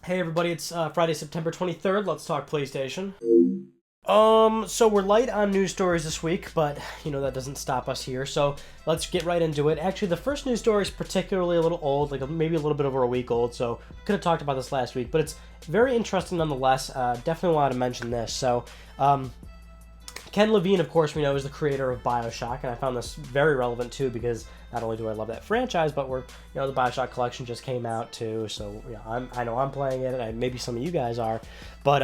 Hey everybody, it's Friday, September 23rd. Let's talk PlayStation. So we're light on news stories this week, but, that doesn't stop us here. So let's get right into it. Actually, the first news story is particularly a little old, like maybe a little bit over a week old, so could have talked about this last week, but it's very interesting nonetheless. Definitely want to mention this. So, Ken Levine, of course, we know is the creator of Bioshock, and I found this very relevant too because not only do I love that franchise, but the Bioshock collection just came out too, so I know I'm playing it, and maybe some of you guys are, but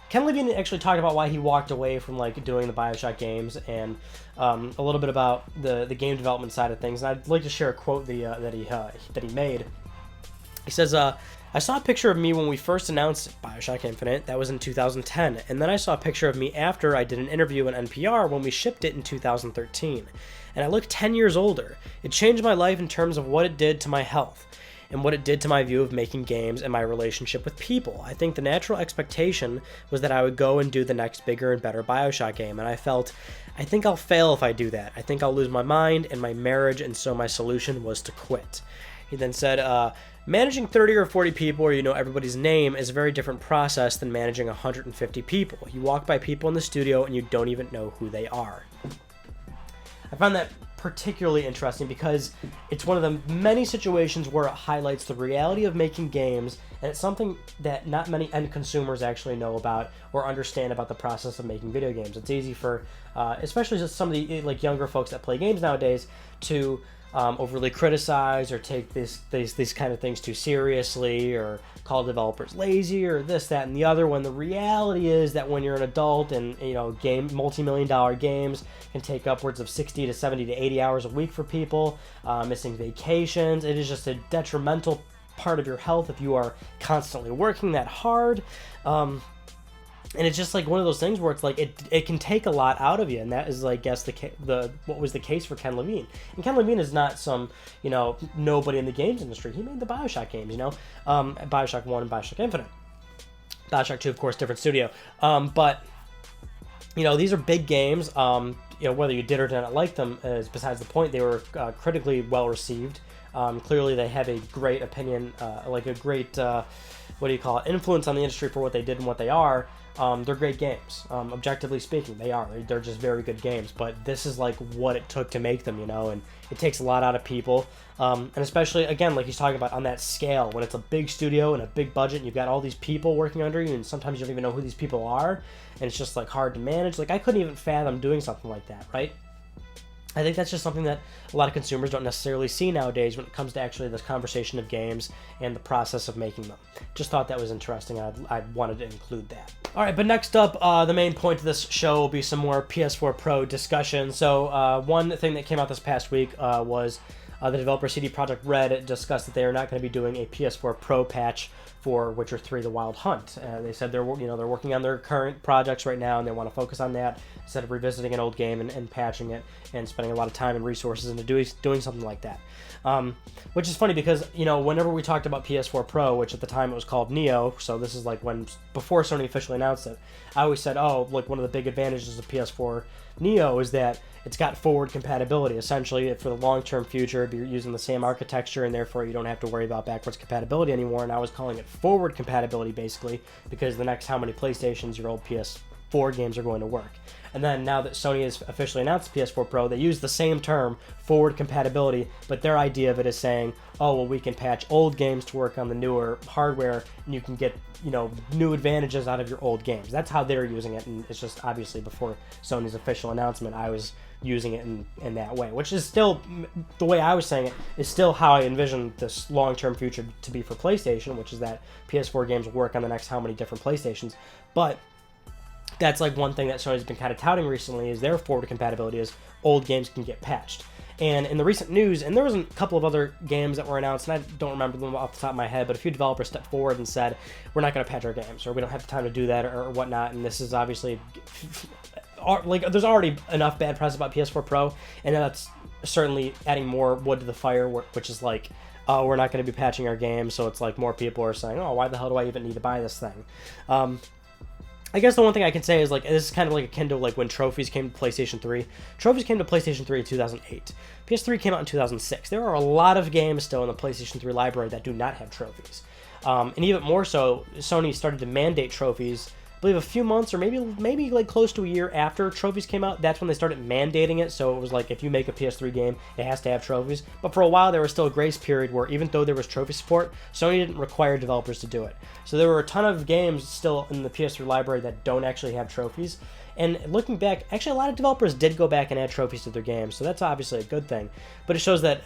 Ken Levine actually talked about why he walked away from doing the Bioshock games and a little bit about the game development side of things. And I'd like to share a quote that he made. He says, I saw a picture of me when we first announced Bioshock Infinite. That was in 2010. And then I saw a picture of me after I did an interview on NPR when we shipped it in 2013. And I look 10 years older. It changed my life in terms of what it did to my health and what it did to my view of making games and my relationship with people. I think the natural expectation was that I would go and do the next bigger and better Bioshock game. And I think I'll fail if I do that. I think I'll lose my mind and my marriage, and so my solution was to quit. He then said, managing 30 or 40 people where you know everybody's name is a very different process than managing 150 people. You walk by people in the studio and you don't even know who they are. I found that particularly interesting because it's one of the many situations where it highlights the reality of making games, and it's something that not many end consumers actually know about or understand about the process of making video games. It's easy for, especially just some of the younger folks that play games nowadays, to overly criticize or take these kind of things too seriously, or call developers lazy or this, that, and the other, when the reality is that when you're an adult and multi-million-dollar games can take upwards of 60 to 70 to 80 hours a week for people, missing vacations. It is just a detrimental part of your health if you are constantly working that hard. And it's just one of those things where it's it can take a lot out of you, and that is I guess what was the case for Ken Levine. And Ken Levine is not some nobody in the games industry. He made the Bioshock games, Bioshock 1 and Bioshock Infinite. Bioshock 2, of course, different studio. But these are big games. Whether you did or did not like them is besides the point. They were critically well received. Clearly, they have a great opinion, a great influence on the industry for what they did and what they are. They're great games. Objectively speaking, they are. They're just very good games. But this is what it took to make them, and it takes a lot out of people. And especially, again, like he's talking about on that scale, when it's a big studio and a big budget and you've got all these people working under you, and sometimes you don't even know who these people are, and it's just hard to manage. I couldn't even fathom doing something like that, right? I think that's just something that a lot of consumers don't necessarily see nowadays when it comes to actually this conversation of games and the process of making them. Just thought that was interesting. I wanted to include that. All right, but next up, the main point of this show will be some more PS4 Pro discussion. So one thing that came out this past week was the developer CD Projekt Red discussed that they are not going to be doing a PS4 Pro patch for Witcher 3: The Wild Hunt. They said they're working on their current projects right now, and they want to focus on that instead of revisiting an old game and patching it and spending a lot of time and resources into doing something like that. Which is funny because whenever we talked about PS4 Pro, which at the time it was called Neo, so this is before Sony officially announced it, I always said, one of the big advantages of PS4 Neo is that it's got forward compatibility. Essentially, for the long-term future, you're using the same architecture, and therefore you don't have to worry about backwards compatibility anymore. And I was calling it forward compatibility, basically, because the next how many PlayStations your old PS4 games are going to work. And then now that Sony has officially announced the PS4 Pro, they use the same term, forward compatibility, but their idea of it is saying, we can patch old games to work on the newer hardware, and you can get, new advantages out of your old games. That's how they're using it, and it's just obviously before Sony's official announcement, I was using it in that way, which is still, the way I was saying it, is still how I envision this long-term future to be for PlayStation, which is that PS4 games will work on the next how many different PlayStations. But that's one thing that Sony's been kind of touting recently, is their forward compatibility is old games can get patched. And in the recent news, and there was a couple of other games that were announced, and I don't remember them off the top of my head, but a few developers stepped forward and said, we're not going to patch our games, or we don't have the time to do that, or whatnot. And this is obviously, there's already enough bad press about PS4 Pro, and that's certainly adding more wood to the fire, which is we're not going to be patching our games, so it's more people are saying, why the hell do I even need to buy this thing? I guess the one thing I can say is, this is kind of akin to, when trophies came to PlayStation 3. Trophies came to PlayStation 3 in 2008. PS3 came out in 2006. There are a lot of games still in the PlayStation 3 library that do not have trophies. And even more so, Sony started to mandate trophies. I believe a few months or maybe like close to a year after trophies came out, that's when they started mandating it. So it was like if you make a PS3 game, it has to have trophies. But for a while, there was still a grace period where even though there was trophy support, Sony didn't require developers to do it. So there were a ton of games still in the PS3 library that don't actually have trophies. And looking back, actually a lot of developers did go back and add trophies to their games, so that's obviously a good thing. But it shows that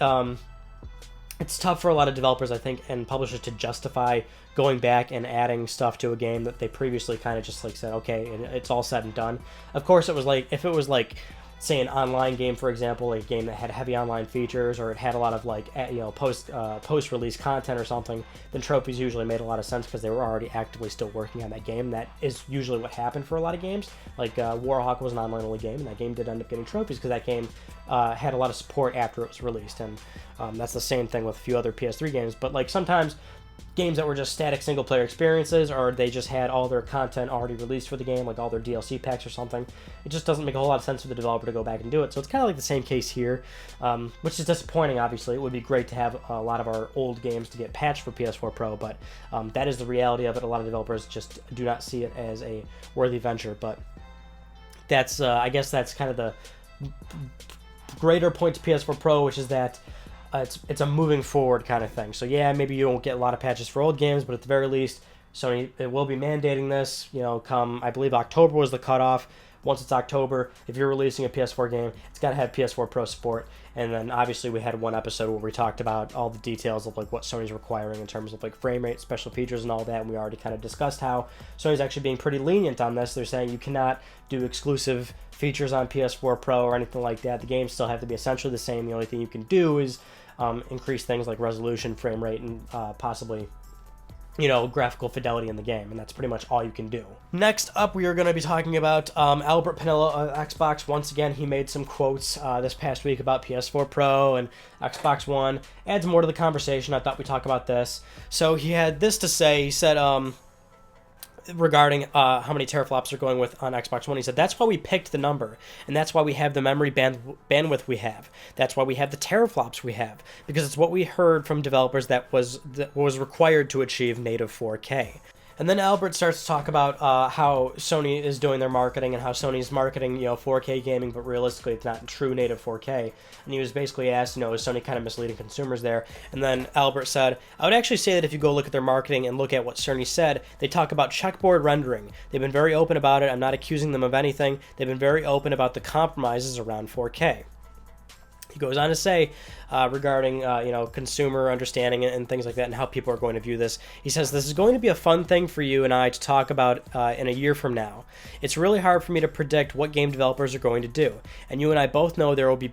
it's tough for a lot of developers, I think, and publishers to justify going back and adding stuff to a game that they previously kind of just like said, okay, it's all said and done. Of course, it was like, if it was like, say, an online game, for example, like a game that had heavy online features, or it had a lot of like, post-release content or something, then trophies usually made a lot of sense because they were already actively still working on that game. That is usually what happened for a lot of games. Like Warhawk was an online-only game, and that game did end up getting trophies because that game had a lot of support after it was released, and that's the same thing with a few other PS3 games. But like sometimes games that were just static single-player experiences, or they just had all their content already released for the game, like all their DLC packs or something, it just doesn't make a whole lot of sense for the developer to go back and do it. So it's kind of like the same case here, which is disappointing, obviously. It would be great to have a lot of our old games to get patched for PS4 Pro, but that is the reality of it. A lot of developers just do not see it as a worthy venture, but that's, I guess that's kind of the greater point to PS4 Pro, which is that it's a moving forward kind of thing. So yeah, maybe you don't get a lot of patches for old games, but at the very least, Sony it will be mandating this. Come, I believe October was the cutoff. Once it's October, if you're releasing a PS4 game, it's got to have PS4 Pro support. And then obviously we had one episode where we talked about all the details of like what Sony's requiring in terms of like frame rate, special features, and all that. And we already kind of discussed how Sony's actually being pretty lenient on this. They're saying you cannot do exclusive features on PS4 Pro or anything like that. The games still have to be essentially the same. The only thing you can do is increase things like resolution, frame rate, and possibly graphical fidelity in the game, and that's pretty much all you can do. Next up, we are going to be talking about Albert Penello of Xbox. Once again, he made some quotes this past week about PS4 Pro and Xbox One. Adds more to the conversation. I thought we'd talk about this. So he had this to say. He said, regarding how many teraflops are going with on Xbox One, he said, that's why we picked the number, and that's why we have the memory bandwidth we have. That's why we have the teraflops we have, because it's what we heard from developers that was required to achieve native 4K. And then Albert starts to talk about how Sony is doing their marketing and how Sony's marketing, 4K gaming, but realistically it's not true native 4K. And he was basically asked, is Sony kind of misleading consumers there? And then Albert said, I would actually say that if you go look at their marketing and look at what Sony said, they talk about checkboard rendering. They've been very open about it. I'm not accusing them of anything. They've been very open about the compromises around 4K. He goes on to say, regarding consumer understanding and things like that, and how people are going to view this. He says, this is going to be a fun thing for you and I to talk about in a year from now. It's really hard for me to predict what game developers are going to do, and you and I both know there will be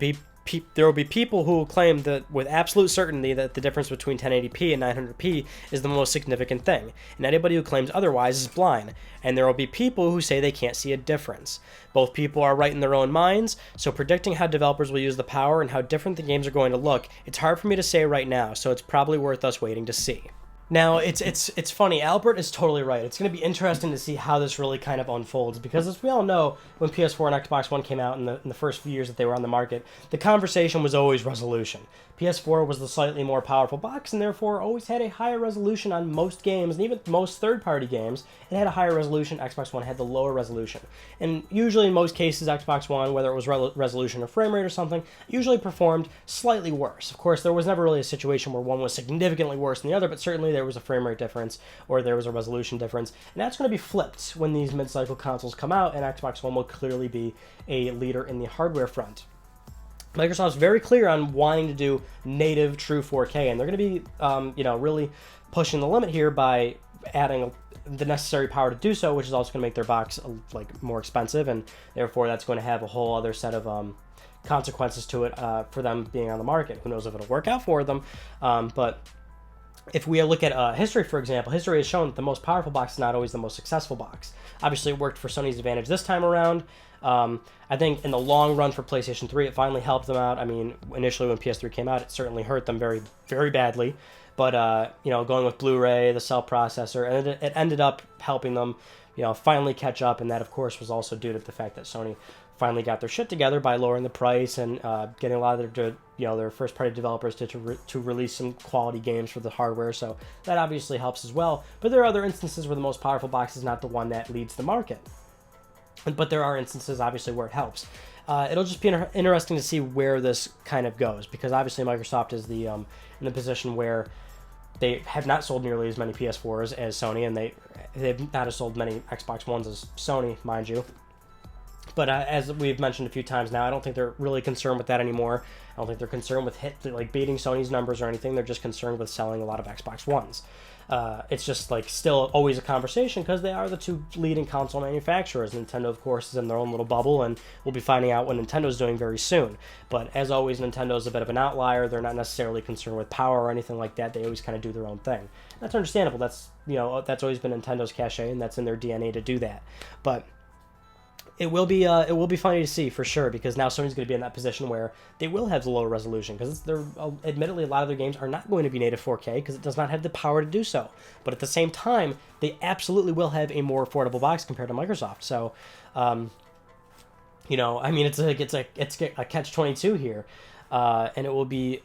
people who will claim that with absolute certainty that the difference between 1080p and 900p is the most significant thing, and anybody who claims otherwise is blind. And there will be people who say they can't see a difference. Both people are right in their own minds, so predicting how developers will use the power and how different the games are going to look, it's hard for me to say right now, so it's probably worth us waiting to see. Now, it's funny. Albert is totally right. It's going to be interesting to see how this really kind of unfolds, because as we all know, when PS4 and Xbox One came out in the first few years that they were on the market, the conversation was always resolution. PS4 was the slightly more powerful box, and therefore always had a higher resolution on most games, and even most third-party games, it had a higher resolution. Xbox One had the lower resolution. And usually, in most cases, Xbox One, whether it was resolution or frame rate or something, usually performed slightly worse. Of course, there was never really a situation where one was significantly worse than the other, but certainly there was a frame rate difference, or there was a resolution difference, and that's going to be flipped when these mid-cycle consoles come out, and Xbox One will clearly be a leader in the hardware front. Microsoft's very clear on wanting to do native true 4K, and they're going to be, really pushing the limit here by adding the necessary power to do so, which is also going to make their box more expensive, and therefore that's going to have a whole other set of consequences to it for them being on the market. Who knows if it'll work out for them, but if we look at history, for example, history has shown that the most powerful box is not always the most successful box. Obviously, it worked for Sony's advantage this time around. I think in the long run for PlayStation 3, it finally helped them out. I mean, initially when PS3 came out, it certainly hurt them very, very badly. But, going with Blu-ray, the cell processor, and it ended up helping them, finally catch up. And that, of course, was also due to the fact that Sony finally got their shit together by lowering the price and getting a lot of their first-party developers to release some quality games for the hardware. So that obviously helps as well. But there are other instances where the most powerful box is not the one that leads the market. But there are instances, obviously, where it helps. It'll just be interesting to see where this kind of goes, because obviously Microsoft is in the position where they have not sold nearly as many PS4s as Sony, and they've not sold many Xbox Ones as Sony, mind you. But as we've mentioned a few times now, I don't think they're really concerned with that anymore. I don't think they're concerned with beating Sony's numbers or anything. They're just concerned with selling a lot of Xbox Ones. It's just still always a conversation because they are the two leading console manufacturers. Nintendo, of course, is in their own little bubble, and we'll be finding out what Nintendo's doing very soon. But as always, Nintendo's a bit of an outlier. They're not necessarily concerned with power or anything like that. They always kind of do their own thing. That's understandable. That's always been Nintendo's cachet, and that's in their DNA to do that. But it will be funny to see for sure, because now Sony's going to be in that position where they will have the lower resolution, because admittedly a lot of their games are not going to be native 4K because it does not have the power to do so. But at the same time, they absolutely will have a more affordable box compared to Microsoft. So, it's a catch-22 here, and it will be.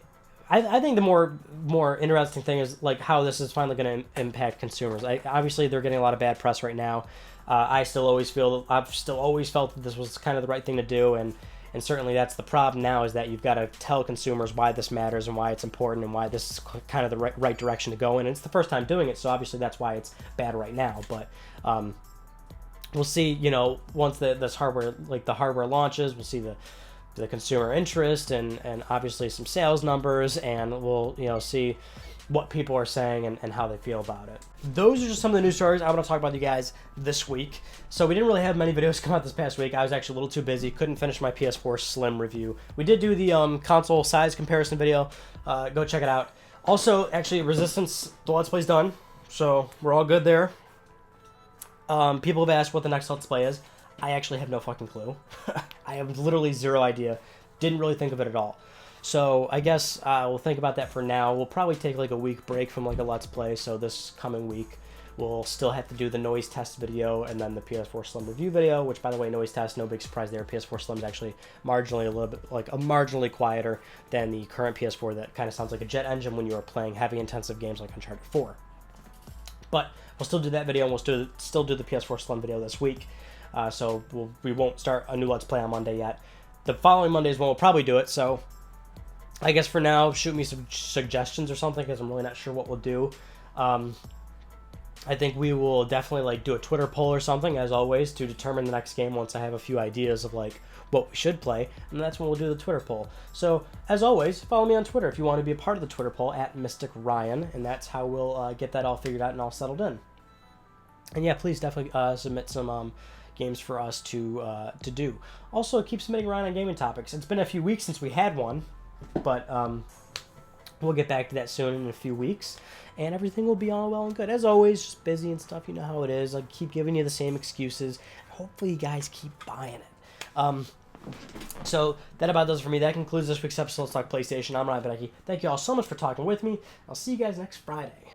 I think the more interesting thing is how this is finally going to impact consumers. Obviously, they're getting a lot of bad press right now. I've still always felt that this was kind of the right thing to do, and certainly that's the problem now, is that you've got to tell consumers why this matters and why it's important and why this is kind of the right direction to go in. And it's the first time doing it, so obviously that's why it's bad right now. But we'll see. Once this hardware, the hardware launches, we'll see the consumer interest and obviously some sales numbers, and we'll see what people are saying and how they feel about it. Those are just some of the news stories I want to talk about with you guys this week. So we didn't really have many videos come out this past week. I was actually a little too busy, couldn't finish my PS4 Slim review. We did do the console size comparison video. Go check it out. Also, actually, Resistance, the Let's Play's done, so we're all good there. People have asked what the next Let's Play is. I actually have no fucking clue. I have literally zero idea. Didn't really think of it at all. So I guess we'll think about that for now. We'll probably take a week break from a Let's Play. So this coming week, we'll still have to do the noise test video and then the PS4 Slim review video, which, by the way, noise test, no big surprise there. PS4 Slim's actually marginally quieter than the current PS4 that kind of sounds like a jet engine when you are playing heavy intensive games like Uncharted 4. But we'll still do that video, and we'll still do the PS4 Slim video this week. So we won't start a new Let's Play on Monday yet. The following Monday is when we'll probably do it, so I guess for now, shoot me some suggestions or something, because I'm really not sure what we'll do. I think we will definitely do a Twitter poll or something, as always, to determine the next game once I have a few ideas of what we should play, and that's when we'll do the Twitter poll. So, as always, follow me on Twitter if you want to be a part of the Twitter poll, @MysticRyan, and that's how we'll get that all figured out and all settled in. And yeah, please definitely submit some games for us to do. Also, keep submitting Ryan on gaming topics. It's been a few weeks since we had one, but we'll get back to that soon in a few weeks, and everything will be all well and good. As always, just busy and stuff. You know how it is. I keep giving you the same excuses. Hopefully, you guys keep buying it. So that about does it for me. That concludes this week's episode of Let's Talk PlayStation. I'm Ryan Biniecki. Thank you all so much for talking with me. I'll see you guys next Friday.